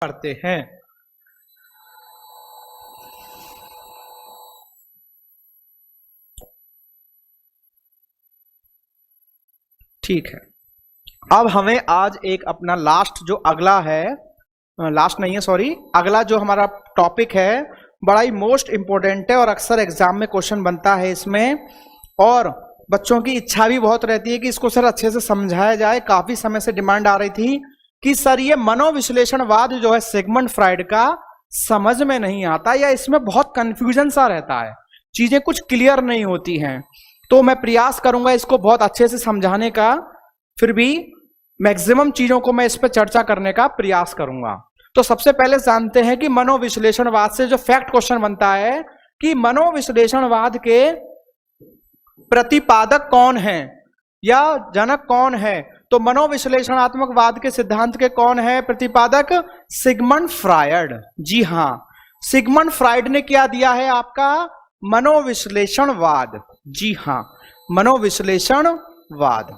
करते हैं। ठीक है, अब हमें आज एक अपना लास्ट जो अगला है, लास्ट नहीं है सॉरी, अगला जो हमारा टॉपिक है बड़ा ही मोस्ट इंपॉर्टेंट है और अक्सर एग्जाम में क्वेश्चन बनता है इसमें, और बच्चों की इच्छा भी बहुत रहती है कि इसको सर अच्छे से समझाया जाए। काफी समय से डिमांड आ रही थी कि सर ये मनोविश्लेषणवाद जो है सिगमंड फ्राइड का समझ में नहीं आता या इसमें बहुत कंफ्यूजन सा रहता है, चीजें कुछ क्लियर नहीं होती हैं। तो मैं प्रयास करूंगा इसको बहुत अच्छे से समझाने का, फिर भी मैक्सिमम चीजों को मैं इस पर चर्चा करने का प्रयास करूंगा। तो सबसे पहले जानते हैं कि मनोविश्लेषणवाद से जो फैक्ट क्वेश्चन बनता है कि मनोविश्लेषणवाद के प्रतिपादक कौन है या जनक कौन है। तो मनोविश्लेषणात्मकवाद के सिद्धांत के कौन है प्रतिपादक? Sigmund Freud. जी हां, सिगमंड फ्रायड ने क्या दिया है आपका? मनोविश्लेषणवाद। जी हां, मनोविश्लेषणवाद।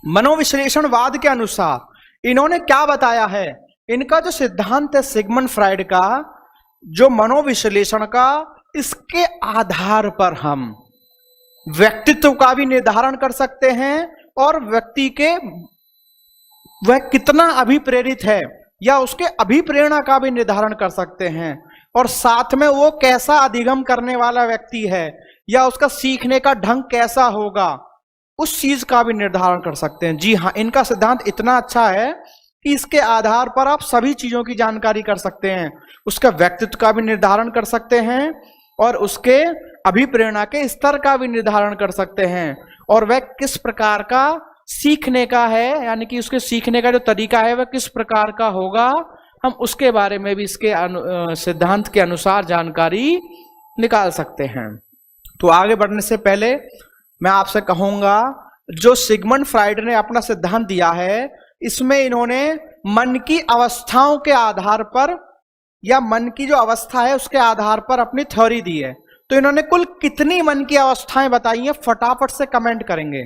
मनोविश्लेषणवाद के अनुसार इन्होंने क्या बताया है? इनका जो सिद्धांत है सिगमंड फ्रायड का, जो मनोविश्लेषण का, इसके आधार पर हम व्यक्तित्व का भी निर्धारण कर सकते हैं और व्यक्ति के वह कितना अभिप्रेरित है या उसके अभिप्रेरणा का भी निर्धारण कर सकते हैं, और साथ में वो कैसा अधिगम करने वाला व्यक्ति है या उसका सीखने का ढंग कैसा होगा, उस चीज का भी निर्धारण कर सकते हैं। जी हाँ, इनका सिद्धांत इतना अच्छा है कि इसके आधार पर आप सभी चीजों की जानकारी कर सकते हैं, उसका व्यक्तित्व का भी निर्धारण कर सकते हैं और उसके अभिप्रेरणा के स्तर का भी निर्धारण कर सकते हैं, और वह किस प्रकार का सीखने का है, यानी कि उसके सीखने का जो तरीका है वह किस प्रकार का होगा, हम उसके बारे में भी इसके सिद्धांत के अनुसार जानकारी निकाल सकते हैं। तो आगे बढ़ने से पहले मैं आपसे कहूंगा, जो सिगमंड फ्रायड ने अपना सिद्धांत दिया है, इसमें इन्होंने मन की अवस्थाओं के आधार पर या मन की जो अवस्था है उसके आधार पर अपनी थ्योरी दी है। तो इन्होंने कुल कितनी मन की अवस्थाएं बताई हैं, फटाफट से कमेंट करेंगे।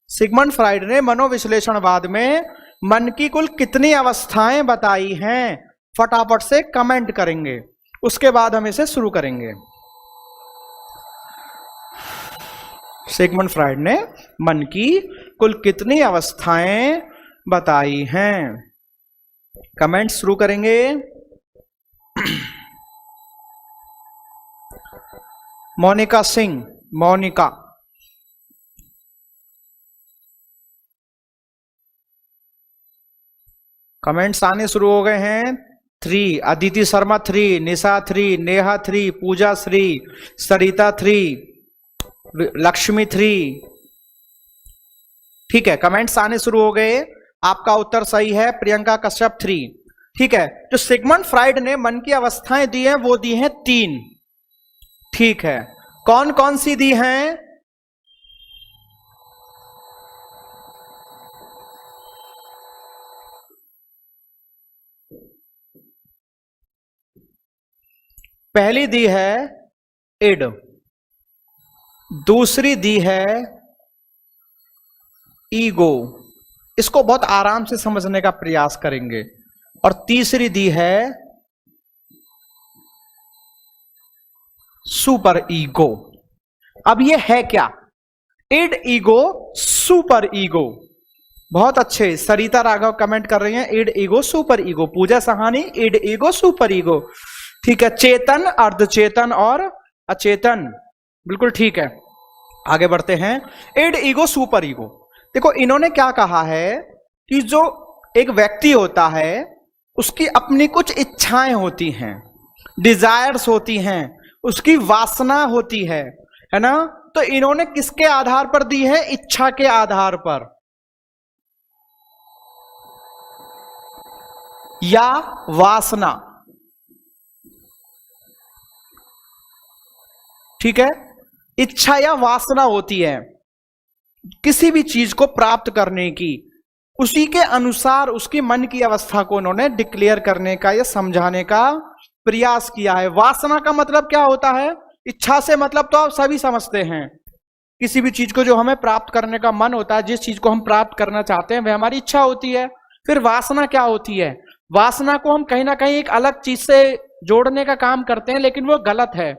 सिगमंड फ्रायड ने मनोविश्लेषणवाद में मन की कुल कितनी अवस्थाएं बताई हैं, फटाफट से कमेंट करेंगे, उसके बाद हम इसे शुरू करेंगे। सिगमंड फ्रायड ने मन की कुल कितनी अवस्थाएं बताई हैं, कमेंट शुरू करेंगे। मोनिका सिंह, मोनिका, कमेंट्स आने शुरू हो गए हैं। 3, अदिति शर्मा 3, निशा 3, नेहा 3, पूजा 3, सरिता 3, लक्ष्मी 3। ठीक है, कमेंट्स आने शुरू हो गए। आपका उत्तर सही है, प्रियंका कश्यप 3। ठीक है, जो सिगमंड फ्रायड ने मन की अवस्थाएं दी हैं वो दी हैं 3। ठीक है, कौन कौन सी दी हैं? पहली दी है इड, दूसरी दी है ईगो, इसको बहुत आराम से समझने का प्रयास करेंगे, और तीसरी दी है सुपर ईगो। अब ये है क्या? Id, ego, super ego. बहुत अच्छे, सरिता राघव कमेंट कर रही हैं id, ego, super ego. Pooja Sahani id, ego, super ego. ठीक है, चेतन, अर्धचेतन और अचेतन, बिल्कुल ठीक है। आगे बढ़ते हैं। Id, ego, super ego. देखो इन्होंने क्या कहा है कि जो एक व्यक्ति होता है उसकी अपनी कुछ इच्छाएं होती हैं, डिजायर्स होती हैं, उसकी वासना होती है ना। तो इन्होंने किसके आधार पर दी है? इच्छा के आधार पर या वासना। ठीक है, इच्छा या वासना होती है किसी भी चीज को प्राप्त करने की, उसी के अनुसार उसकी मन की अवस्था को उन्होंने डिक्लेयर करने का या समझाने का प्रयास किया है। वासना का मतलब क्या होता है? इच्छा से मतलब तो आप सभी समझते हैं, किसी भी चीज को जो हमें प्राप्त करने का मन होता है, जिस चीज को हम प्राप्त करना चाहते हैं वह हमारी इच्छा होती है। फिर वासना क्या होती है? वासना को हम कहीं ना कहीं एक अलग चीज से जोड़ने का काम करते हैं, लेकिन वो गलत है।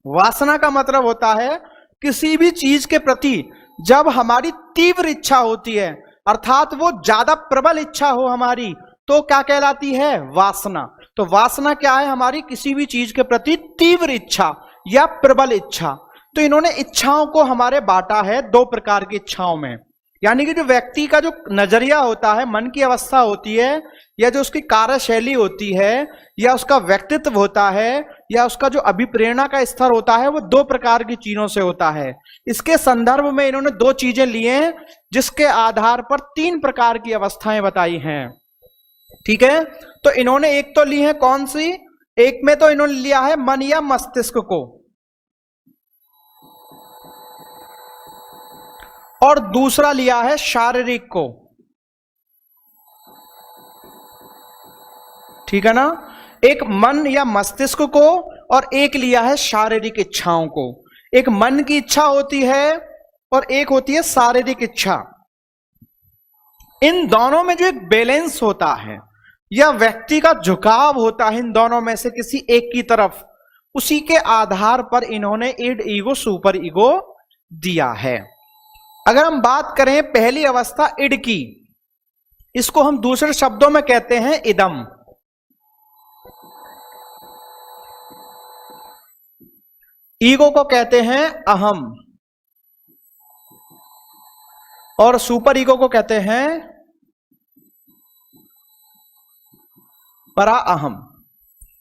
वासना का मतलब होता है किसी भी चीज के प्रति जब हमारी तीव्र इच्छा होती है, अर्थात वो ज्यादा प्रबल इच्छा हो हमारी, तो क्या कहलाती है? वासना। तो वासना क्या है? हमारी किसी भी चीज के प्रति तीव्र इच्छा या प्रबल इच्छा। तो इन्होंने इच्छाओं को हमारे बांटा है दो प्रकार की इच्छाओं में, यानी कि जो व्यक्ति का जो नजरिया होता है, मन की अवस्था होती है, या जो उसकी कार्यशैली होती है, या उसका व्यक्तित्व होता है, या उसका जो अभिप्रेरणा का स्तर होता है, वो दो प्रकार की चीजों से होता है। इसके संदर्भ में इन्होंने दो चीजें ली हैं, जिसके आधार पर तीन प्रकार की अवस्थाएं बताई हैं। ठीक है, तो इन्होंने एक तो ली है कौन सी? एक में तो इन्होंने लिया है मन या मस्तिष्क को, और दूसरा लिया है शारीरिक को। ठीक है ना? एक मन या मस्तिष्क को और एक लिया है शारीरिक इच्छाओं को। एक मन की इच्छा होती है और एक होती है शारीरिक इच्छा। इन दोनों में जो एक बैलेंस होता है या व्यक्ति का झुकाव होता है इन दोनों में से किसी एक की तरफ, उसी के आधार पर इन्होंने इड, ईगो, सुपर ईगो दिया है। अगर हम बात करें पहली अवस्था इड की, इसको हम दूसरे शब्दों में कहते हैं इदम। ईगो को कहते हैं अहम, और सुपर ईगो को कहते हैं परा अहम।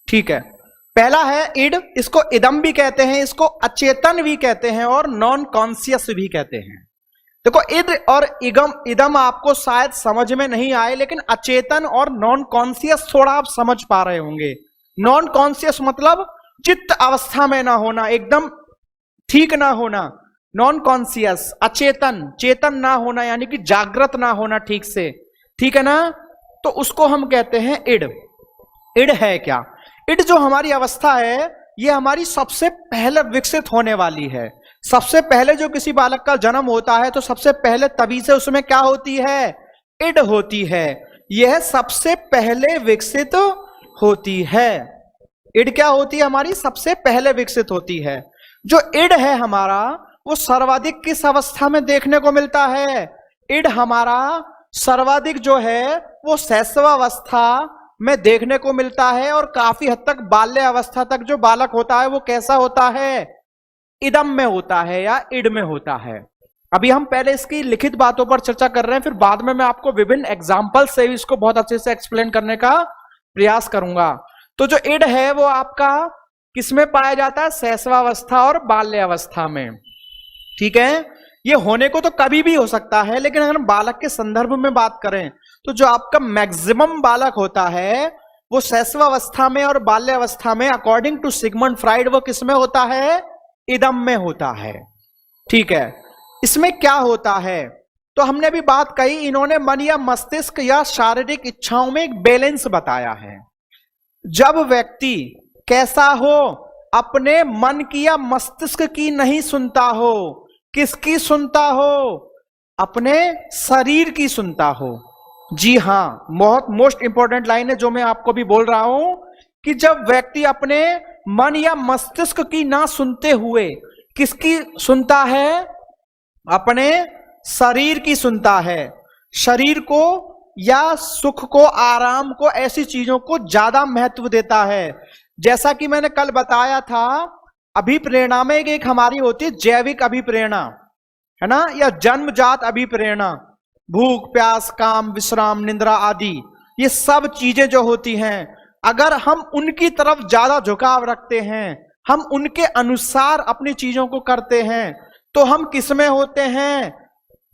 ठीक है, पहला है इड, इसको इदम भी कहते हैं, इसको अचेतन भी कहते हैं और नॉन कॉन्शियस भी कहते हैं। देखो, इद और इदम आपको शायद समझ में नहीं आए, लेकिन अचेतन और नॉन कॉन्शियस थोड़ा आप समझ पा रहे होंगे। नॉन कॉन्शियस मतलब चित्त अवस्था में ना होना, एकदम ठीक ना होना, नॉन कॉन्शियस। अचेतन, चेतन ना होना, यानी कि जागृत ना होना ठीक से। ठीक है ना? तो उसको हम कहते हैं इड। इड है क्या? इड जो हमारी अवस्था है, ये हमारी सबसे पहले विकसित होने वाली है। सबसे पहले जो किसी बालक का जन्म होता है, तो सबसे पहले तभी से उसमें क्या होती है? इड होती है। यह सबसे पहले विकसित होती है। इड क्या होती है? हमारी सबसे पहले विकसित होती है। जो इड है हमारा, वो सर्वाधिक किस अवस्था में देखने को मिलता है? इड हमारा सर्वाधिक जो है वो शैशवावस्था में देखने को मिलता है, और काफी हद तक बाल्य अवस्था तक जो बालक होता है वो कैसा होता है? इदम में होता है या इड में होता है। अभी हम पहले इसकी लिखित बातों पर चर्चा कर रहे हैं, फिर बाद में मैं आपको विभिन्न एग्जाम्पल से भी इसको बहुत अच्छे से एक्सप्लेन करने का प्रयास करूंगा। तो जो इड है वो आपका किसमें पाया जाता है? शैशवावस्था और बाल्य अवस्था में। ठीक है, ये होने को तो कभी भी हो सकता है, लेकिन अगर हम बालक के संदर्भ में बात करें, तो जो आपका मैक्सिमम बालक होता है वो शैशवावस्था में और बाल्य अवस्था में, अकॉर्डिंग टू सिगमंड फ्राइड, वो किसमें होता है? इदम में होता है। ठीक है, इसमें क्या होता है? तो हमने भी बात कही, इन्होंने मन या मस्तिष्क या शारीरिक इच्छाओं में एक बैलेंस बताया है। जब व्यक्ति कैसा हो? अपने मन की या मस्तिष्क की नहीं सुनता हो, किसकी सुनता हो? अपने शरीर की सुनता हो। जी हां, बहुत मोस्ट इंपॉर्टेंट लाइन है जो मैं आपको भी बोल रहा हूं, कि जब व्यक्ति अपने मन या मस्तिष्क की ना सुनते हुए किसकी सुनता है? अपने शरीर की सुनता है। शरीर को या सुख को, आराम को, ऐसी चीजों को ज्यादा महत्व देता है। जैसा कि मैंने कल बताया था, अभिप्रेरणा में एक हमारी होती है जैविक अभिप्रेरणा, है ना, या जन्मजात अभिप्रेरणा। भूख, प्यास, काम, विश्राम, निद्रा आदि, ये सब चीजें जो होती हैं, अगर हम उनकी तरफ ज्यादा झुकाव रखते हैं, हम उनके अनुसार अपनी चीजों को करते हैं, तो हम किस में होते हैं?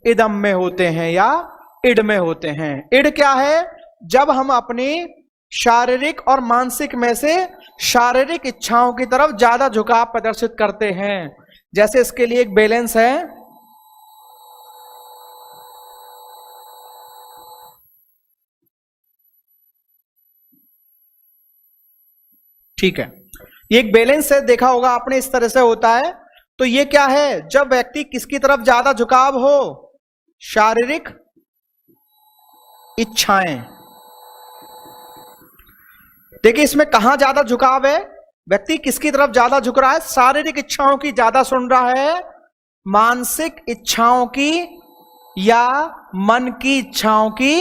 इदम में होते हैं या इड में होते हैं। इड क्या है? जब हम अपनी शारीरिक और मानसिक में से शारीरिक इच्छाओं की तरफ ज्यादा झुकाव प्रदर्शित करते हैं। जैसे इसके लिए एक बैलेंस है, ठीक है, ये एक बैलेंस है, देखा होगा आपने, इस तरह से होता है। तो ये क्या है? जब व्यक्ति किसकी तरफ ज्यादा झुकाव हो? शारीरिक इच्छाएं, देखिए इसमें कहां ज्यादा झुकाव है, व्यक्ति किसकी तरफ ज्यादा झुक रहा है, शारीरिक इच्छाओं की ज्यादा सुन रहा है, मानसिक इच्छाओं की या मन की इच्छाओं की,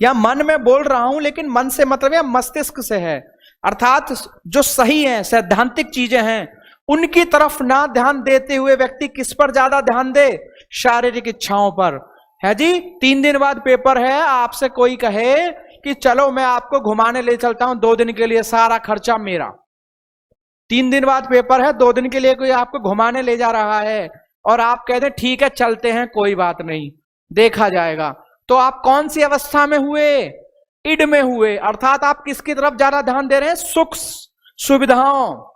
या मन में बोल रहा हूं लेकिन मन से मतलब है मस्तिष्क से है, अर्थात जो सही है सैद्धांतिक चीजें हैं उनकी तरफ ना ध्यान देते हुए व्यक्ति किस पर ज्यादा ध्यान दे, शारीरिक इच्छाओं पर। है जी, 3 दिन बाद पेपर है, आपसे कोई कहे कि चलो मैं आपको घुमाने ले चलता हूं 2 दिन के लिए, सारा खर्चा मेरा। 3 दिन बाद पेपर है, 2 दिन के लिए कोई आपको घुमाने ले जा रहा है और आप कहते हैं ठीक है चलते हैं, कोई बात नहीं देखा जाएगा, तो आप कौन सी अवस्था में हुए, इड में हुए, अर्थात आप किसकी तरफ ज्यादा ध्यान दे रहे हैं, सुख सुविधाओं,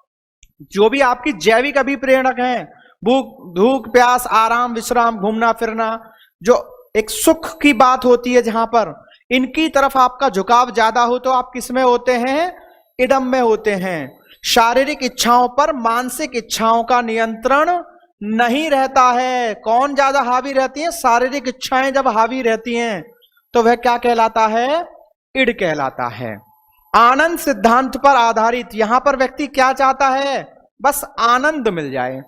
जो भी आपकी जैविक अभिप्रेरक हैं, भूख प्यास आराम विश्राम घूमना फिरना, जो एक सुख की बात होती है जहां पर इनकी तरफ आपका झुकाव ज्यादा हो तो आप किस में होते हैं, इडम में होते हैं। शारीरिक इच्छाओं पर मानसिक इच्छाओं का नियंत्रण नहीं रहता है। कौन ज्यादा हावी रहती है, शारीरिक इच्छाएं जब हावी रहती हैं तो वह क्या कहलाता है, इड कहलाता है। आनंद सिद्धांत पर आधारित, यहां पर व्यक्ति क्या चाहता है, बस आनंद मिल जाए।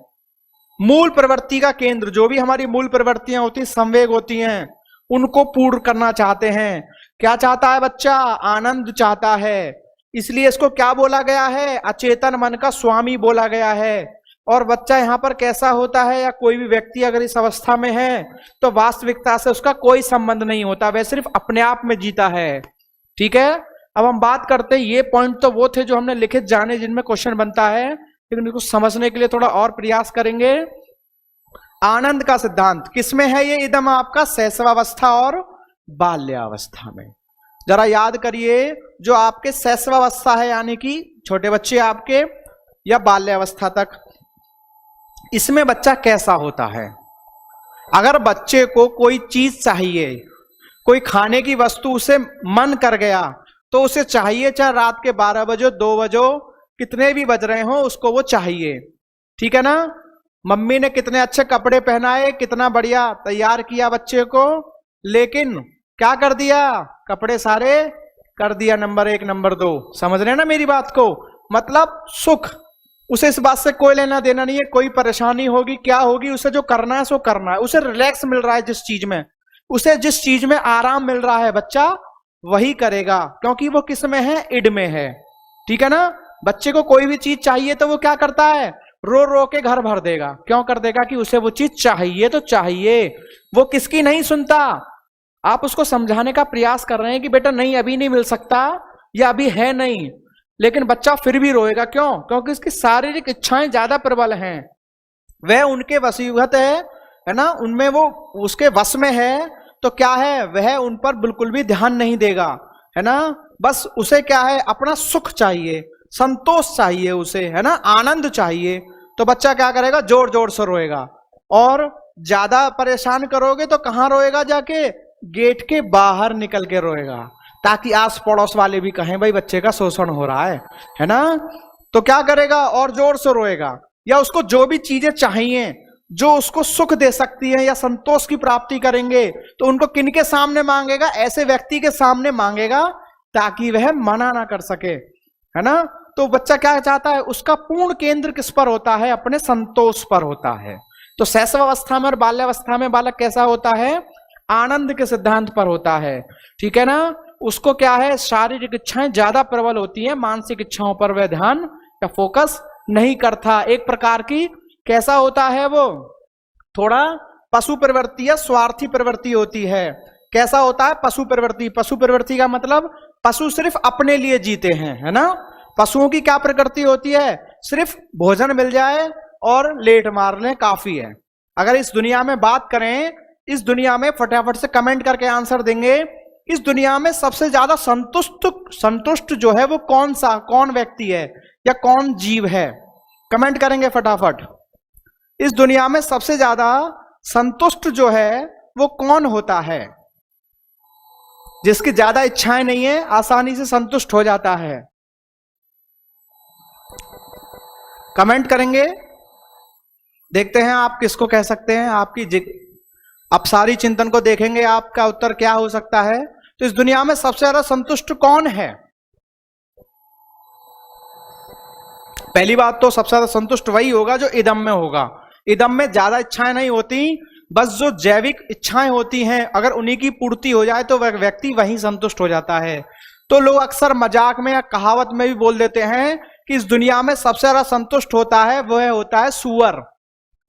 मूल प्रवृत्ति का केंद्र, जो भी हमारी मूल प्रवृत्तियां होती हैं, संवेग होती हैं, उनको पूर्ण करना चाहते हैं। क्या चाहता है बच्चा, आनंद चाहता है, इसलिए इसको क्या बोला गया है, अचेतन मन का स्वामी बोला गया है। और बच्चा यहाँ पर कैसा होता है, या कोई भी व्यक्ति अगर इस अवस्था में है तो वास्तविकता से उसका कोई संबंध नहीं होता, वह सिर्फ अपने आप में जीता है। ठीक है, अब हम बात करते हैं, ये पॉइंट तो वो थे जो हमने लिखित जाने जिनमें क्वेश्चन बनता है, लेकिन इसको समझने के लिए थोड़ा और प्रयास करेंगे। आनंद का सिद्धांत किसमें है, ये इदम आपका शैशवावस्था और बाल्यावस्था में। जरा याद करिए, जो आपके शैशवावस्था है यानी कि छोटे बच्चे आपके, या बाल्यावस्था तक, इसमें बच्चा कैसा होता है। अगर बच्चे को कोई चीज चाहिए, कोई खाने की वस्तु उसे मन कर गया, तो उसे चाहिए, चाहे रात के 12 बजे 2 बजे कितने भी बज रहे हो, उसको वो चाहिए। ठीक है ना, मम्मी ने कितने अच्छे कपड़े पहनाए, कितना बढ़िया तैयार किया बच्चे को, लेकिन क्या कर दिया, कपड़े सारे कर दिया नंबर 1 नंबर 2। समझ रहे ना मेरी बात को, मतलब सुख, उसे इस बात से कोई लेना देना नहीं है, कोई परेशानी होगी क्या होगी, उसे जो करना है सो करना है, उसे रिलैक्स मिल रहा है जिस चीज में, उसे जिस चीज में आराम मिल रहा है बच्चा वही करेगा, क्योंकि वो किस में है, इड में है। ठीक है ना, बच्चे को कोई भी चीज चाहिए तो वो क्या करता है, रो रो के घर भर देगा। क्यों कर देगा, कि उसे वो चीज चाहिए तो चाहिए, वो किसकी नहीं सुनता। आप उसको समझाने का प्रयास कर रहे हैं कि बेटा नहीं अभी नहीं मिल सकता, या अभी है नहीं, लेकिन बच्चा फिर भी रोएगा। क्यों, क्योंकि उसकी शारीरिक इच्छाएं ज्यादा प्रबल हैं, वह उनके वशीभूत है ना, उनमें वो उसके वश में है, तो क्या है, वह उन पर बिल्कुल भी ध्यान नहीं देगा, है ना। बस उसे क्या है, अपना सुख चाहिए, संतोष चाहिए उसे, है ना, आनंद चाहिए। तो बच्चा क्या करेगा, जोर जोर से रोएगा। और ज्यादा परेशान करोगे तो कहां रोएगा, जाके गेट के बाहर निकल के रोएगा, ताकि आस पड़ोस वाले भी कहें भाई बच्चे का शोषण हो रहा है ना। तो क्या करेगा, और जोर से रोएगा। या उसको जो भी चीजें चाहिए जो उसको सुख दे सकती है या संतोष की प्राप्ति करेंगे, तो उनको किनके सामने मांगेगा, ऐसे व्यक्ति के सामने मांगेगा ताकि वह मना ना कर सके, है ना। तो बच्चा क्या चाहता है, उसका पूर्ण केंद्र किस पर होता है, अपने संतोष पर होता है। तो शैशवावस्था में और बाल्यावस्था में बालक कैसा होता है, आनंद के सिद्धांत पर होता है। ठीक है ना, उसको क्या है, शारीरिक इच्छाएं ज्यादा प्रबल होती हैं, मानसिक इच्छाओं पर वह ध्यान या फोकस नहीं करता। एक प्रकार की कैसा होता है, वो थोड़ा पशु प्रवृत्ति या स्वार्थी प्रवृत्ति होती है। कैसा होता है, पशु प्रवृत्ति। पशु प्रवृत्ति का मतलब पशु सिर्फ अपने लिए जीते हैं, है ना। पशुओं की क्या प्रकृति होती है, सिर्फ भोजन मिल जाए और लेट मार लें काफी है। अगर इस दुनिया में बात करें, इस दुनिया में फटाफट से कमेंट करके आंसर देंगे, इस दुनिया में सबसे ज्यादा संतुष्ट जो है वो कौन व्यक्ति है या कौन जीव है, कमेंट करेंगे फटाफट। इस दुनिया में सबसे ज्यादा संतुष्ट जो है वो कौन होता है, जिसकी ज्यादा इच्छाएं नहीं है, आसानी से संतुष्ट हो जाता है। कमेंट करेंगे, देखते हैं आप किसको कह सकते हैं। आपकी अपसारी चिंतन को देखेंगे, आपका उत्तर क्या हो सकता है। तो इस दुनिया में सबसे ज्यादा संतुष्ट कौन है? पहली बात तो सबसे ज्यादा संतुष्ट वही होगा जो इदम में होगा। इदम में ज्यादा इच्छाएं नहीं होती, बस जो जैविक इच्छाएं होती हैं, अगर उन्हीं की पूर्ति हो जाए तो वह व्यक्ति वहीं संतुष्ट हो जाता है। तो लोग अक्सर मजाक में या कहावत में भी बोल देते हैं कि इस दुनिया में सबसे ज्यादा संतुष्ट होता है वह होता है सूअर।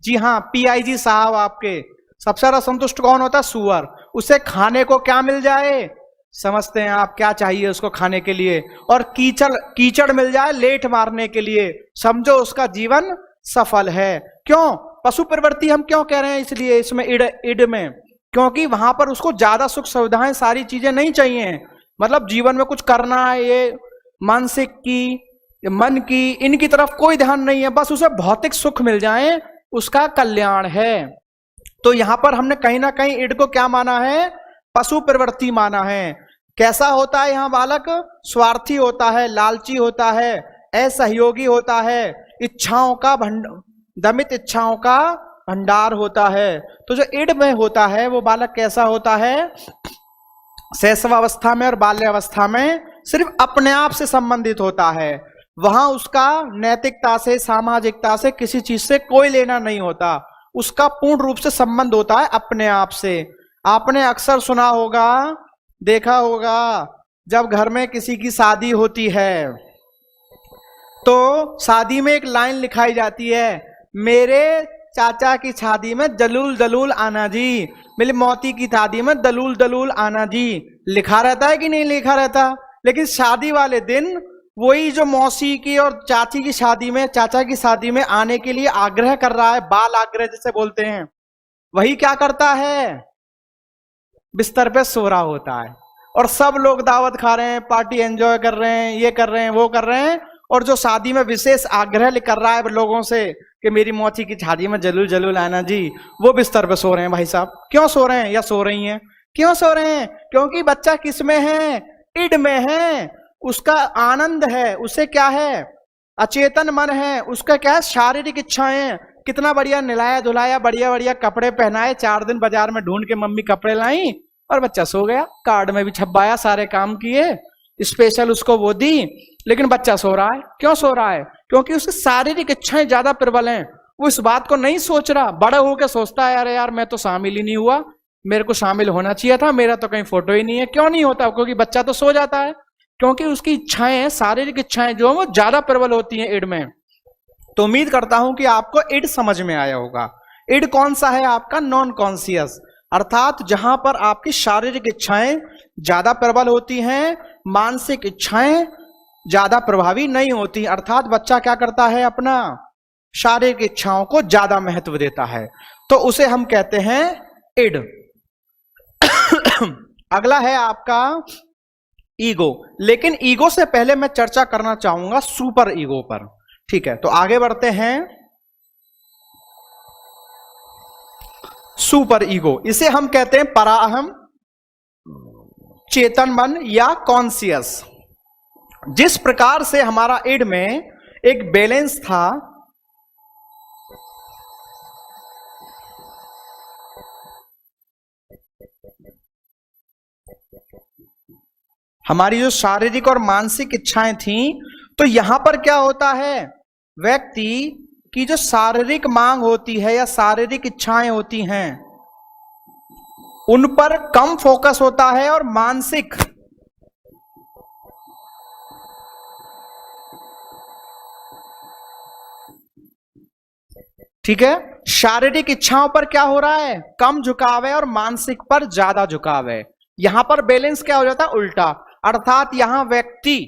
जी हाँ, PIG साहब, आपके सबसे ज्यादा संतुष्ट कौन होता है? सूअर। उसे खाने को क्या मिल जाए, समझते हैं आप, क्या चाहिए उसको खाने के लिए, और कीचड़ मिल जाए लेट मारने के लिए, समझो उसका जीवन सफल है। क्यों पशु प्रवृत्ति हम क्यों कह रहे हैं? इसलिए इसमें इड में, क्योंकि वहां पर उसको ज्यादा सुख सुविधाएं सारी चीजें नहीं चाहिए। मतलब जीवन में कुछ करना है, ये मानसिक की, मन की, इनकी तरफ कोई ध्यान नहीं है, बस उसे भौतिक सुख मिल जाए, उसका कल्याण है। तो यहां पर हमने कहीं ना कहीं इड को क्या माना है? पशु प्रवृत्ति माना है। कैसा होता है यहाँ बालक? स्वार्थी होता है, लालची होता है, असहयोगी होता है, इच्छाओं का दमित इच्छाओं का भंडार होता है। तो जो इड में होता है वो बालक कैसा होता है? शैशवावस्था में और बाल्यावस्था में सिर्फ अपने आप से संबंधित होता है। वहां उसका नैतिकता से, सामाजिकता से, किसी चीज से कोई लेना नहीं होता। उसका पूर्ण रूप से संबंध होता है अपने आप से। आपने अक्सर सुना होगा, देखा होगा, जब घर में किसी की शादी होती है तो शादी में एक लाइन लिखाई जाती है, मेरे चाचा की शादी में दलूल दलूल आना जी, मेरी मौती की शादी में दलूल दलूल आना जी। लिखा रहता है कि नहीं लिखा रहता? लेकिन शादी वाले दिन वही जो मौसी की और चाची की शादी में, चाचा की शादी में आने के लिए आग्रह कर रहा है, बाल आग्रह जिसे बोलते हैं, वही क्या करता है? बिस्तर पे सो रहा होता है और सब लोग दावत खा रहे हैं, पार्टी एंजॉय कर रहे हैं, ये कर रहे हैं, वो कर रहे हैं, और जो शादी में विशेष आग्रह कर रहा है लोगों से कि मेरी मौसी की शादी में जरूर जरूर आना जी, वो बिस्तर पे सो रहे हैं। भाई साहब क्यों सो रहे हैं या सो रही हैं? क्यों सो रहे हैं? क्योंकि बच्चा किस में है? इड में है। उसका आनंद है, उसे क्या है? अचेतन मन है, उसका क्या है? शारीरिक इच्छाएं। कितना बढ़िया निलाया धुलाया, बढ़िया बढ़िया कपड़े पहनाए, 4 दिन बाजार में ढूंढ के मम्मी कपड़े लाई और बच्चा सो गया। कार्ड में भी छपवाया, सारे काम किए, स्पेशल उसको वो दी, लेकिन बच्चा सो रहा है। क्यों सो रहा है? क्योंकि उसकी शारीरिक इच्छाएं ज्यादा प्रबल हैं। वो इस बात को नहीं सोच रहा, बड़ा होकर सोचता है अरे यार मैं तो शामिल ही नहीं हुआ, मेरे को शामिल होना चाहिए था, मेरा तो कहीं फोटो ही नहीं है। क्यों नहीं होता? क्योंकि बच्चा तो सो जाता है, क्योंकि उसकी इच्छाएं, शारीरिक इच्छाएं जो है वो ज्यादा प्रबल होती हैं इड में। तो उम्मीद करता हूं कि आपको इड समझ में आया होगा। इड कौन सा है? आपका नॉन कॉन्शियस, अर्थात जहां पर आपकी शारीरिक इच्छाएं ज्यादा प्रबल होती हैं, मानसिक इच्छाएं ज्यादा प्रभावी नहीं होती। अर्थात बच्चा क्या करता है? अपना शारीरिक इच्छाओं को ज्यादा महत्व देता है, तो उसे हम कहते हैं इड। अगला है आपका ईगो। लेकिन ईगो से पहले मैं चर्चा करना चाहूंगा सुपर ईगो पर। ठीक है, तो आगे बढ़ते हैं। सुपर ईगो, इसे हम कहते हैं पराअहम, चेतन मन या कॉन्शियस। जिस प्रकार से हमारा इड में एक बैलेंस था, हमारी जो शारीरिक और मानसिक इच्छाएं थी, तो यहां पर क्या होता है? व्यक्ति की जो शारीरिक मांग होती है या शारीरिक इच्छाएं होती हैं, उन पर कम फोकस होता है, और मानसिक, ठीक है, शारीरिक इच्छाओं पर क्या हो रहा है? कम झुकाव है, और मानसिक पर ज्यादा झुकाव है। यहां पर बैलेंस क्या हो जाता है? उल्टा। अर्थात यहां व्यक्ति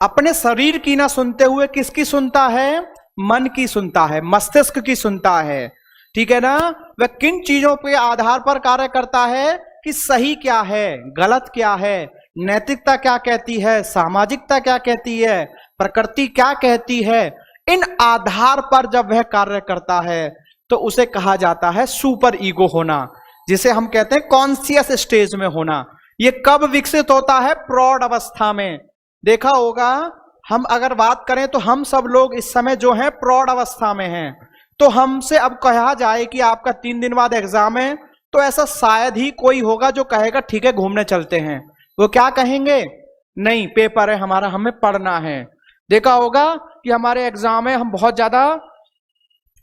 अपने शरीर की ना सुनते हुए किसकी सुनता है? मन की सुनता है, मस्तिष्क की सुनता है। ठीक है ना? वह किन चीजों के आधार पर कार्य करता है कि सही क्या है, गलत क्या है, नैतिकता क्या कहती है, सामाजिकता क्या कहती है, प्रकृति क्या कहती है, इन आधार पर जब वह कार्य करता है तो उसे कहा जाता है सुपर ईगो होना, जिसे हम कहते हैं कॉन्शियस स्टेज में होना। ये कब विकसित होता है? प्रौढ़ अवस्था में। देखा होगा, हम अगर बात करें तो हम सब लोग इस समय जो हैं प्रौढ़ अवस्था में हैं। तो हमसे अब कहा जाए कि आपका 3 दिन बाद एग्जाम है तो ऐसा शायद ही कोई होगा जो कहेगा ठीक है घूमने चलते हैं। वो क्या कहेंगे, नहीं पेपर है हमारा, हमें पढ़ना है। देखा होगा कि हमारे एग्जाम है, हम बहुत ज्यादा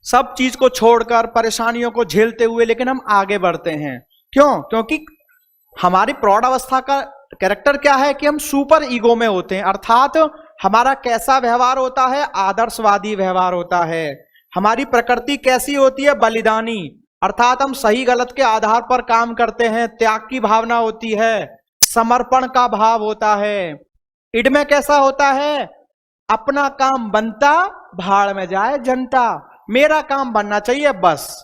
सब चीज को छोड़कर परेशानियों को झेलते हुए लेकिन हम आगे बढ़ते हैं। क्यों? क्योंकि हमारी प्रौढ़ अवस्था का कैरेक्टर क्या है कि हम सुपर ईगो में होते हैं, अर्थात हमारा कैसा व्यवहार होता है, आदर्शवादी व्यवहार होता है। हमारी प्रकृति कैसी होती है, बलिदानी, अर्थात हम सही गलत के आधार पर काम करते हैं। त्याग की भावना होती है, समर्पण का भाव होता है। इड में कैसा होता है, अपना काम बनता भाड़ में जाए जनता, मेरा काम बनना चाहिए, बस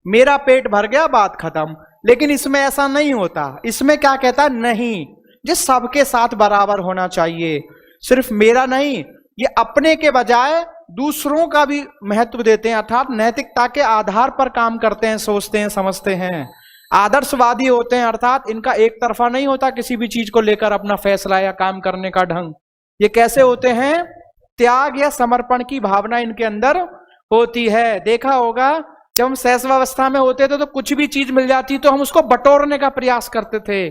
मेरा पेट भर गया, बात खत्म। लेकिन इसमें ऐसा नहीं होता। इसमें क्या कहता, नहीं, ये सबके साथ बराबर होना चाहिए, सिर्फ मेरा नहीं, ये अपने के बजाय दूसरों का भी महत्व देते हैं, अर्थात नैतिकता के आधार पर काम करते हैं, सोचते हैं, समझते हैं। आदर्शवादी होते हैं, अर्थात इनका एक तरफा नहीं होता किसी भी चीज को लेकर अपना फैसला या काम करने का ढंग। ये कैसे होते हैं, त्याग या समर्पण की भावना इनके अंदर होती है। देखा होगा जब हम शैशवावस्था में होते थे तो कुछ भी चीज मिल जाती तो हम उसको बटोरने का प्रयास करते थे,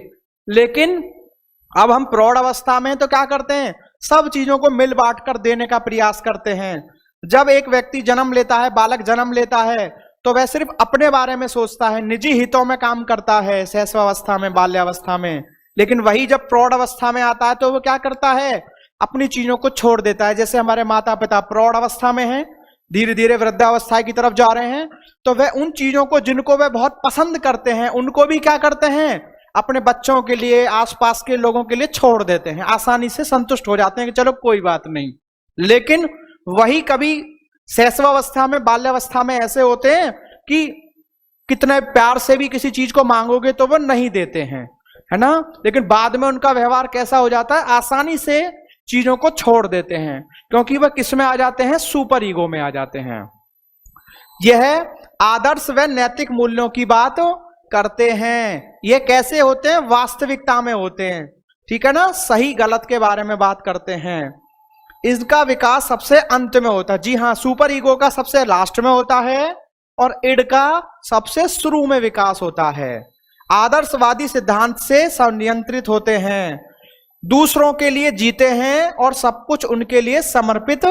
लेकिन अब हम प्रौढ़ अवस्था में तो क्या करते हैं, सब चीजों को मिल बांट कर देने का प्रयास करते हैं। जब एक व्यक्ति जन्म लेता है, बालक जन्म लेता है, तो वह सिर्फ अपने बारे में सोचता है, निजी हितों में काम करता है शैशवावस्था में, बाल्यावस्था में। लेकिन वही जब प्रौढ़ अवस्था में आता है तो वो क्या करता है, अपनी चीजों को छोड़ देता है। जैसे हमारे माता पिता प्रौढ़ अवस्था में हैं, धीरे धीरे वृद्धावस्था की तरफ जा रहे हैं, तो वह उन चीजों को जिनको वह बहुत पसंद करते हैं उनको भी क्या करते हैं, अपने बच्चों के लिए, आसपास के लोगों के लिए छोड़ देते हैं, आसानी से संतुष्ट हो जाते हैं कि चलो कोई बात नहीं। लेकिन वही कभी शैशवावस्था में, बाल्यावस्था में ऐसे होते हैं कि कितने प्यार से भी किसी चीज को मांगोगे तो वो नहीं देते हैं, है ना। लेकिन बाद में उनका व्यवहार कैसा हो जाता है, आसानी से चीजों को छोड़ देते हैं, क्योंकि वह किस में आ जाते हैं, सुपर ईगो में आ जाते हैं। यह आदर्श व नैतिक मूल्यों की बात करते हैं। ये कैसे होते हैं, वास्तविकता में होते हैं, ठीक है ना, सही गलत के बारे में बात करते हैं। इसका विकास सबसे अंत में होता है। जी हाँ, सुपर ईगो का सबसे लास्ट में होता है और इड का सबसे शुरू में विकास होता है। आदर्शवादी सिद्धांत से संनियंत्रित होते हैं, दूसरों के लिए जीते हैं और सब कुछ उनके लिए समर्पित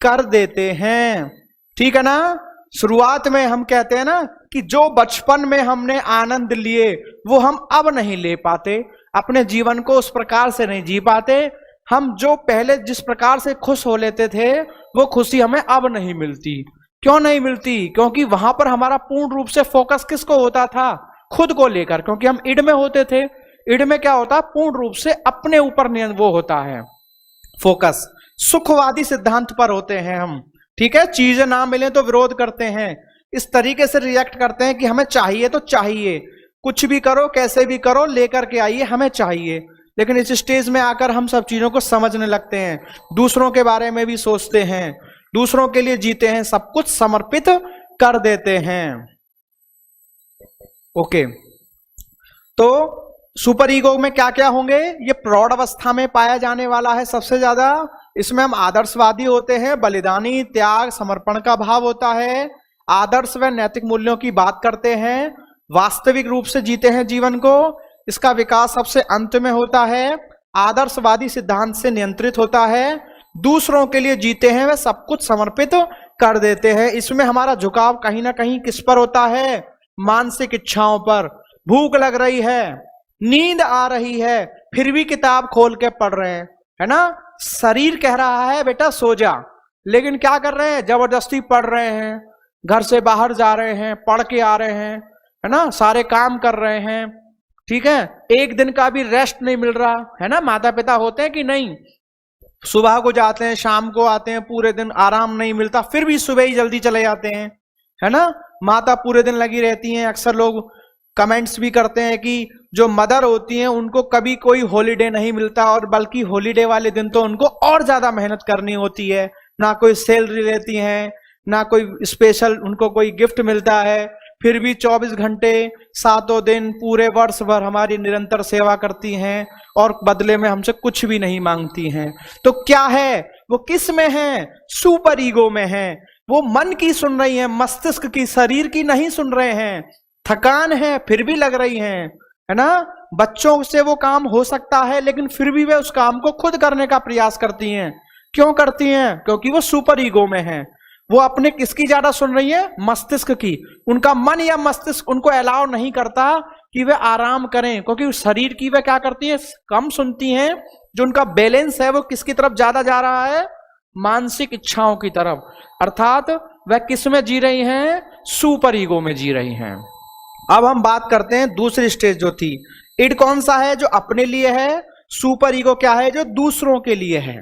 कर देते हैं, ठीक है ना। शुरुआत में हम कहते हैं ना कि जो बचपन में हमने आनंद लिए वो हम अब नहीं ले पाते, अपने जीवन को उस प्रकार से नहीं जी पाते। हम जो पहले जिस प्रकार से खुश हो लेते थे वो खुशी हमें अब नहीं मिलती। क्यों नहीं मिलती, क्योंकि वहां पर हमारा पूर्ण रूप से फोकस किसको होता था, खुद को लेकर, क्योंकि हम इड में होते थे। इड में क्या होता है, पूर्ण रूप से अपने ऊपर वो होता है फोकस, सुखवादी सिद्धांत पर होते हैं हम, ठीक है। चीजें ना मिले तो विरोध करते हैं, इस तरीके से रिएक्ट करते हैं कि हमें चाहिए तो चाहिए, कुछ भी करो कैसे भी करो लेकर के आइए, हमें चाहिए। लेकिन इस स्टेज में आकर हम सब चीजों को समझने लगते हैं, दूसरों के बारे में भी सोचते हैं, दूसरों के लिए जीते हैं, सब कुछ समर्पित कर देते हैं। ओके, तो सुपर ईगो में क्या क्या होंगे, ये प्रौढ़ अवस्था में पाया जाने वाला है सबसे ज्यादा। इसमें हम आदर्शवादी होते हैं, बलिदानी, त्याग, समर्पण का भाव होता है, आदर्श व नैतिक मूल्यों की बात करते हैं, वास्तविक रूप से जीते हैं जीवन को। इसका विकास सबसे अंत में होता है, आदर्शवादी सिद्धांत से नियंत्रित होता है, दूसरों के लिए जीते हैं, वे सब कुछ समर्पित कर देते हैं। इसमें हमारा झुकाव कहीं ना कहीं किस पर होता है, मानसिक इच्छाओं पर। भूख लग रही है, नींद आ रही है, फिर भी किताब खोल के पढ़ रहे हैं, है ना। शरीर कह रहा है बेटा सो जा, लेकिन क्या कर रहे हैं, जबरदस्ती पढ़ रहे हैं, घर से बाहर जा रहे हैं, पढ़ के आ रहे हैं, है ना, सारे काम कर रहे हैं, ठीक है। एक दिन का भी रेस्ट नहीं मिल रहा है ना। माता पिता होते हैं कि नहीं, सुबह को जाते हैं, शाम को आते हैं, पूरे दिन आराम नहीं मिलता, फिर भी सुबह ही जल्दी चले जाते हैं, है ना। माता पूरे दिन लगी रहती हैं। अक्सर लोग कमेंट्स भी करते हैं कि जो मदर होती हैं उनको कभी कोई हॉलीडे नहीं मिलता, और बल्कि हॉलीडे वाले दिन तो उनको और ज्यादा मेहनत करनी होती है, ना कोई सैलरी लेती हैं, ना कोई स्पेशल उनको कोई गिफ्ट मिलता है, फिर भी 24 घंटे 7 दिन पूरे वर्ष भर हमारी निरंतर सेवा करती हैं और बदले में हमसे कुछ भी नहीं मांगती हैं। तो क्या है वो, किस में है, सुपर ईगो में है। वो मन की सुन रही है, मस्तिष्क की, शरीर की नहीं सुन रहे हैं। थकान है फिर भी लग रही है ना। बच्चों से वो काम हो सकता है लेकिन फिर भी वे उस काम को खुद करने का प्रयास करती हैं। क्यों करती हैं? क्योंकि वो सुपर ईगो में है। वो अपने किसकी ज्यादा सुन रही है? मस्तिष्क की। उनका मन या मस्तिष्क उनको अलाउ नहीं करता कि वे आराम करें, क्योंकि शरीर की वे क्या करती है? कम सुनती हैं। जो उनका बैलेंस है वो किसकी तरफ ज्यादा जा रहा है? मानसिक इच्छाओं की तरफ। अर्थात वह किस में जी रही हैं? सुपर ईगो में जी रही हैं। अब हम बात करते हैं दूसरी स्टेज जो थी। इड कौन सा है? जो अपने लिए है। सुपर ईगो क्या है? जो दूसरों के लिए है।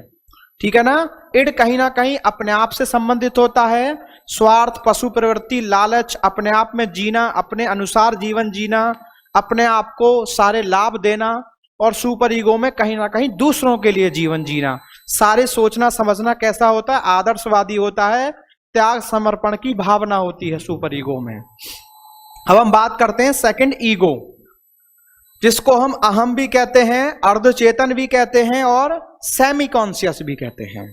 ठीक है ना। इड कहीं ना कहीं अपने आप से संबंधित होता है। स्वार्थ, पशु प्रवृत्ति, लालच, अपने आप में जीना, अपने अनुसार जीवन जीना, अपने आप को सारे लाभ देना। और सुपर ईगो में कहीं ना कहीं दूसरों के लिए जीवन जीना। सारे सोचना समझना कैसा होता है? आदर्शवादी होता है। त्याग समर्पण की भावना होती है सुपर ईगो में। अब हम बात करते हैं सेकंड ईगो, जिसको हम अहम भी कहते हैं, अर्धचेतन भी कहते हैं और सेमी कॉन्शियस भी कहते हैं।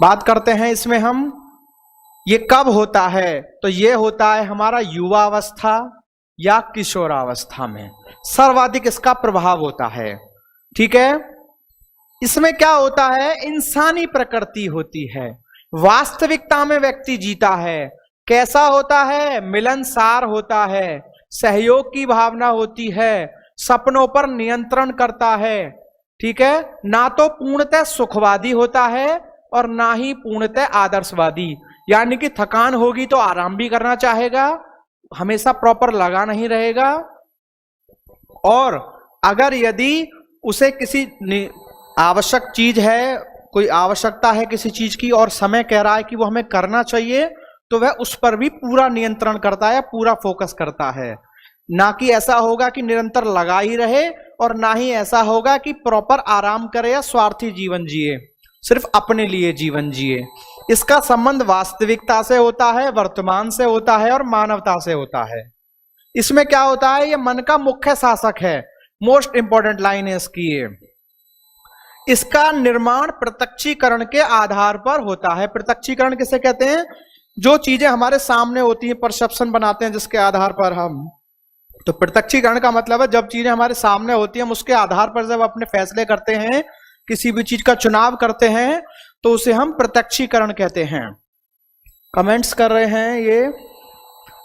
बात करते हैं इसमें हम, ये कब होता है? तो ये होता है हमारा युवावस्था या किशोरावस्था में सर्वाधिक इसका प्रभाव होता है। ठीक है। इसमें क्या होता है? इंसानी प्रकृति होती है। वास्तविकता में व्यक्ति जीता है। कैसा होता है? मिलनसार होता है, सहयोग की भावना होती है, सपनों पर नियंत्रण करता है। ठीक है। ना तो पूर्णतः सुखवादी होता है और ना ही पूर्णतः आदर्शवादी। यानी कि थकान होगी तो आराम भी करना चाहेगा, हमेशा प्रॉपर लगा नहीं रहेगा। और अगर यदि उसे किसी आवश्यक चीज है, कोई आवश्यकता है किसी चीज की और समय कह रहा है कि वो हमें करना चाहिए, तो वह उस पर भी पूरा नियंत्रण करता है, पूरा फोकस करता है। ना कि ऐसा होगा कि निरंतर लगा ही रहे और ना ही ऐसा होगा कि प्रॉपर आराम करे या स्वार्थी जीवन जिए, सिर्फ अपने लिए जीवन जिए। इसका संबंध वास्तविकता से होता है, वर्तमान से होता है और मानवता से होता है। इसमें क्या होता है? ये मन का मुख्य शासक है। मोस्ट इंपॉर्टेंट लाइन है इसकी ये। इसका निर्माण प्रत्यक्षीकरण के आधार पर होता है। प्रत्यक्षीकरण किसे कहते हैं? जो चीजें हमारे सामने होती हैं, परसेप्शन बनाते हैं जिसके आधार पर हम, तो प्रत्यक्षीकरण का मतलब है जब चीजें हमारे सामने होती हैं हम उसके आधार पर जब अपने फैसले करते हैं, किसी भी चीज का चुनाव करते हैं, तो उसे हम प्रत्यक्षीकरण कहते हैं। कमेंट्स कर रहे हैं ये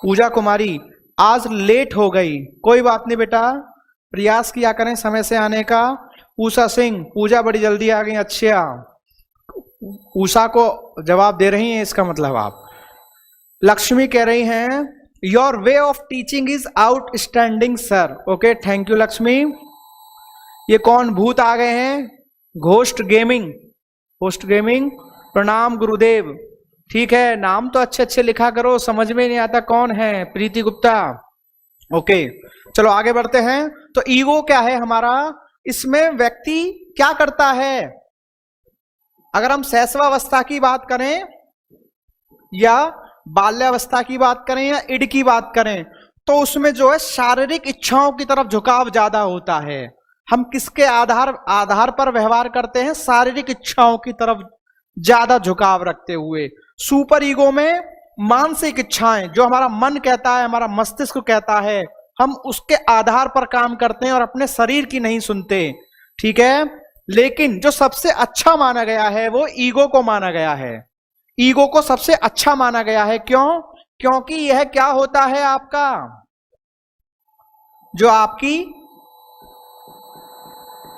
पूजा कुमारी, आज लेट हो गई, कोई बात नहीं बेटा, प्रयास किया करें समय से आने का। उषा सिंह, पूजा बड़ी जल्दी आ गई। अच्छा, उषा को जवाब दे रही हैं, इसका मतलब आप। लक्ष्मी कह रही हैं your way of teaching is outstanding sir. Okay, thank you Lakshmi. ये कौन भूत आ गए हैं? घोस्ट गेमिंग, होस्ट गेमिंग, प्रणाम गुरुदेव। ठीक है, नाम तो अच्छे अच्छे लिखा करो, समझ में नहीं आता कौन है। प्रीति गुप्ता। ओके, चलो आगे बढ़ते हैं। तो ईगो क्या है हमारा? इसमें व्यक्ति क्या करता है? अगर हम शैशवावस्था की बात करें या बाल्यावस्था की बात करें या इड की बात करें, तो उसमें जो है शारीरिक इच्छाओं की तरफ झुकाव ज्यादा होता है। हम किसके आधार पर व्यवहार करते हैं? शारीरिक इच्छाओं की तरफ ज्यादा झुकाव रखते हुए। सुपर ईगो में मानसिक इच्छाएं, जो हमारा मन कहता है, हमारा मस्तिष्क कहता है, हम उसके आधार पर काम करते हैं और अपने शरीर की नहीं सुनते। ठीक है। लेकिन जो सबसे अच्छा माना गया है वो ईगो को माना गया है। ईगो को सबसे अच्छा माना गया है। क्यों? क्योंकि यह क्या होता है आपका, जो आपकी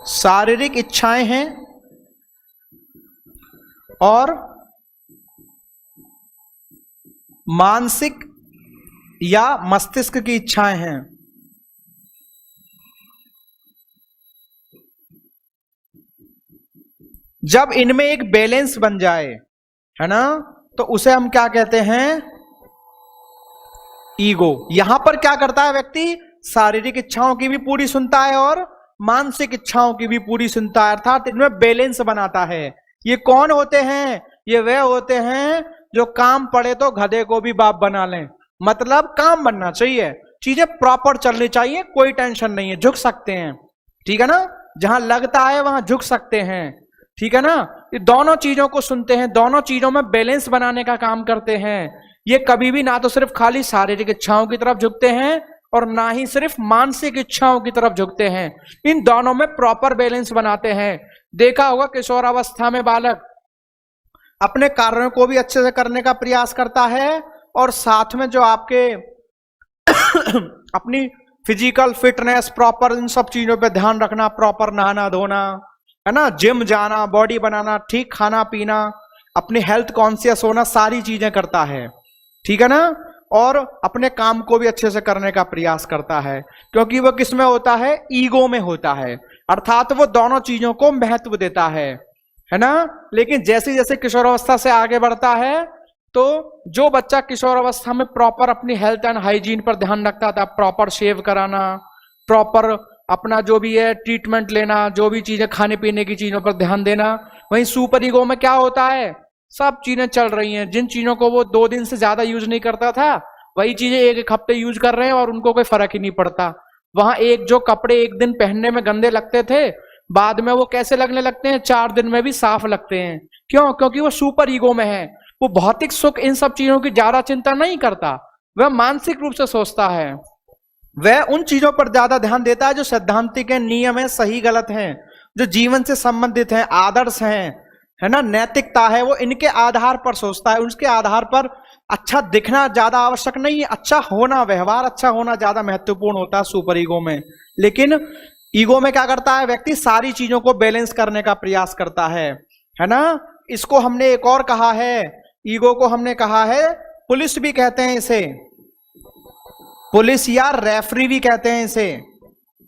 शारीरिक इच्छाएं हैं और मानसिक या मस्तिष्क की इच्छाएं हैं, जब इनमें एक बैलेंस बन जाए, है ना, तो उसे हम क्या कहते हैं? ईगो। यहां पर क्या करता है व्यक्ति? शारीरिक इच्छाओं की भी पूरी सुनता है और मानसिक इच्छाओं की भी पूरी सुनता है, अर्थात इनमें बैलेंस बनाता है। ये कौन होते हैं? ये वे होते हैं जो काम पड़े तो गधे को भी बाप बना लें। मतलब काम बनना चाहिए, चीजें प्रॉपर चलनी चाहिए, कोई टेंशन नहीं है, झुक सकते हैं। ठीक है ना, जहां लगता है वहां झुक सकते हैं। ठीक है ना, ये दोनों चीजों को सुनते हैं, दोनों चीजों में बैलेंस बनाने का काम करते हैं। ये कभी भी ना तो सिर्फ खाली शारीरिक इच्छाओं की तरफ झुकते हैं और ना ही सिर्फ मानसिक इच्छाओं की तरफ झुकते हैं। इन दोनों में प्रॉपर बैलेंस बनाते हैं। देखा होगा किशोरावस्था में बालक अपने कार्यों को भी अच्छे से करने का प्रयास करता है और साथ में जो आपके अपनी फिजिकल फिटनेस, प्रॉपर इन सब चीजों पे ध्यान रखना, प्रॉपर नहाना धोना, है ना, जिम जाना, बॉडी बनाना, ठीक खाना पीना, अपनी हेल्थ कॉन्शियस होना, सारी चीजें करता है, ठीक है ना। और अपने काम को भी अच्छे से करने का प्रयास करता है, क्योंकि वो किस में होता है, ईगो में होता है, अर्थात वो दोनों चीजों को महत्व देता है ना। लेकिन जैसे जैसे किशोरावस्था से आगे बढ़ता है तो जो बच्चा किशोरावस्था में प्रॉपर अपनी हेल्थ एंड हाइजीन पर ध्यान रखता था, प्रॉपर शेव कराना, प्रॉपर अपना जो भी है ट्रीटमेंट लेना, जो भी चीजें खाने पीने की चीजों पर ध्यान देना, वहीं सुपर ईगो में क्या होता है, सब चीजें चल रही हैं, जिन चीजों को वो 2 दिन से ज्यादा यूज नहीं करता था वही चीजें एक हफ्ते यूज कर रहे हैं और उनको कोई फर्क ही नहीं पड़ता। वहां एक जो कपड़े एक दिन पहनने में गंदे लगते थे, बाद में वो कैसे लगने लगते हैं, 4 दिन में भी साफ लगते हैं। क्यों? क्योंकि वो सुपर ईगो में है। वो भौतिक सुख इन सब चीजों की ज्यादा चिंता नहीं करता, वह मानसिक रूप से सोचता है, वह उन चीजों पर ज्यादा ध्यान देता है जो सैद्धांतिक है, नियम है, सही गलत है, जो जीवन से संबंधित है, आदर्श हैं, है ना, नैतिकता है, वो इनके आधार पर सोचता है। उसके आधार पर अच्छा दिखना ज्यादा आवश्यक नहीं है, अच्छा होना, व्यवहार अच्छा होना ज्यादा महत्वपूर्ण होता है सुपर ईगो में। लेकिन ईगो में क्या करता है व्यक्ति, सारी चीजों को बैलेंस करने का प्रयास करता है ना। इसको हमने एक और कहा है, ईगो को हमने कहा है पुलिस भी कहते हैं इसे, पुलिस या रेफरी भी कहते हैं इसे।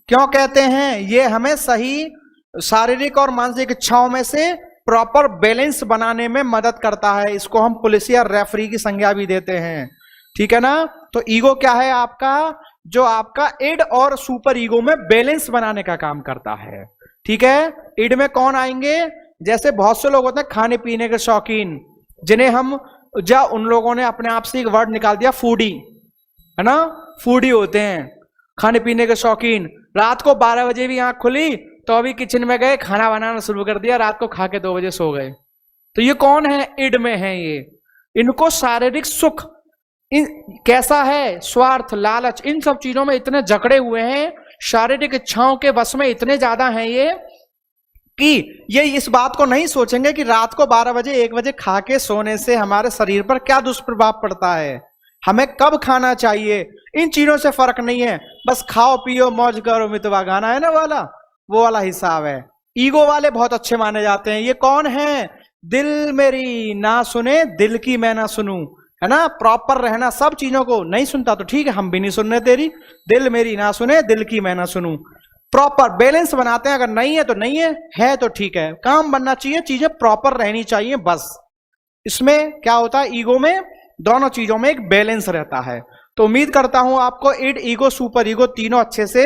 क्यों कहते हैं? ये हमें सही शारीरिक और मानसिक इच्छाओं में से प्रॉपर बैलेंस बनाने में मदद करता है। इसको हम पुलिस या रेफरी की संज्ञा भी देते हैं, ठीक है ना। तो ईगो क्या है आपका, जो आपका इड और सुपर ईगो में बैलेंस बनाने का काम करता है, ठीक है। इड में कौन आएंगे, जैसे बहुत से लोग होते हैं खाने पीने के शौकीन, जिन्हें हम उन लोगों ने अपने आप से एक वर्ड निकाल दिया फूडी, है ना, फूडी होते हैं, खाने पीने के शौकीन। रात को 12 बजे भी आंख खुली तो अभी किचन में गए, खाना बनाना शुरू कर दिया, रात को खा के 2 बजे सो गए। तो ये कौन है, इड में है ये। इनको शारीरिक सुख कैसा है, स्वार्थ, लालच, इन सब चीजों में इतने जकड़े हुए हैं, शारीरिक इच्छाओं के वश में इतने ज्यादा हैं ये, कि ये इस बात को नहीं सोचेंगे कि रात को 12 बजे 1 बजे खा के सोने से हमारे शरीर पर क्या दुष्प्रभाव पड़ता है, हमें कब खाना चाहिए, इन चीजों से फर्क नहीं है। बस खाओ पियो मौज करो मितवा, गाना है ना वाला, वो वाला हिसाब है। ईगो वाले बहुत अच्छे माने जाते हैं। ये कौन है, दिल मेरी ना सुने दिल की मैं ना सुनूं, है ना, प्रॉपर रहना, सब चीजों को नहीं सुनता तो ठीक है, हम भी नहीं सुन रहे तेरी, दिल मेरी ना सुने दिल की मैं ना सुनूं, प्रॉपर बैलेंस बनाते हैं। अगर नहीं है तो नहीं है तो ठीक है, काम बनना चाहिए, चीजें प्रॉपर रहनी चाहिए, बस। इसमें क्या होता है, ईगो में दोनों चीजों में एक बैलेंस रहता है। तो उम्मीद करता हूं आपको इड, ईगो, सुपर ईगो तीनों अच्छे से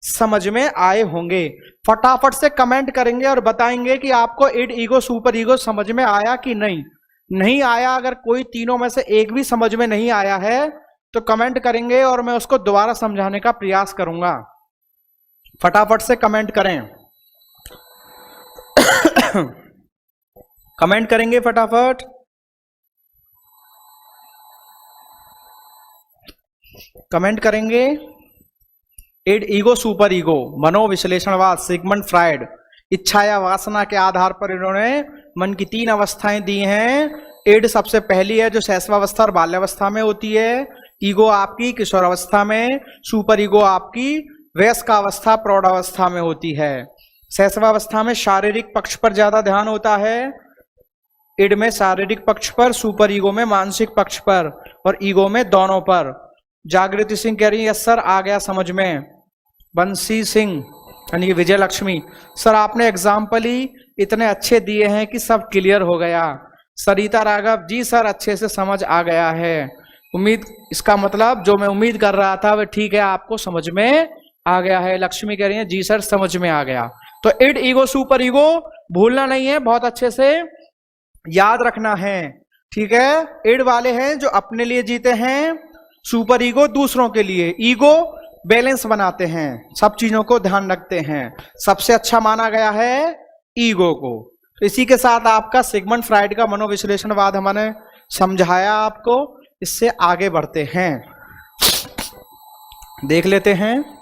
समझ में आए होंगे। फटाफट से कमेंट करेंगे और बताएंगे कि आपको इड, ईगो, सुपर ईगो समझ में आया कि नहीं आया। अगर कोई तीनों में से एक भी समझ में नहीं आया है तो कमेंट करेंगे और मैं उसको दोबारा समझाने का प्रयास करूंगा। फटाफट से कमेंट करें कमेंट करेंगे फटाफट, कमेंट करेंगे। इड, ईगो, सुपर ईगो, मनोविश्लेषणवाद, सिगमंड फ्राइड, इच्छा या वासना के आधार पर इन्होंने मन की 3 अवस्थाएं दी हैं। इड सबसे पहली है जो शैशवावस्था और बाल्यावस्था में होती है, ईगो आपकी किशोरावस्था में, सुपर ईगो आपकी वयस्कावस्था प्रौढ़ावस्था में होती है। शैशवावस्था में शारीरिक पक्ष पर ज्यादा ध्यान होता है, इड में शारीरिक पक्ष पर, सुपर ईगो में मानसिक पक्ष पर, और ईगो में दोनों पर। जागृति सिंह कह रही है यस सर आ गया समझ में। बंसी सिंह यानी विजय लक्ष्मी, सर आपने एग्जाम्पल ही इतने अच्छे दिए हैं कि सब क्लियर हो गया। सरिता राघव, जी सर अच्छे से समझ आ गया है। उम्मीद, इसका मतलब जो मैं उम्मीद कर रहा था वह ठीक है, आपको समझ में आ गया है। लक्ष्मी कह रही है जी सर समझ में आ गया। तो इड, ईगो, सुपर ईगो भूलना नहीं है, बहुत अच्छे से याद रखना है, ठीक है। इड वाले हैं जो अपने लिए जीते हैं, सुपर ईगो दूसरों के लिए। ईगो बैलेंस बनाते हैं, सब चीजों को ध्यान रखते हैं, सबसे अच्छा माना गया है ईगो को। तो इसी के साथ आपका सिगमंड फ्राइड का मनोविश्लेषणवाद हमने समझाया आपको। इससे आगे बढ़ते हैं, देख लेते हैं।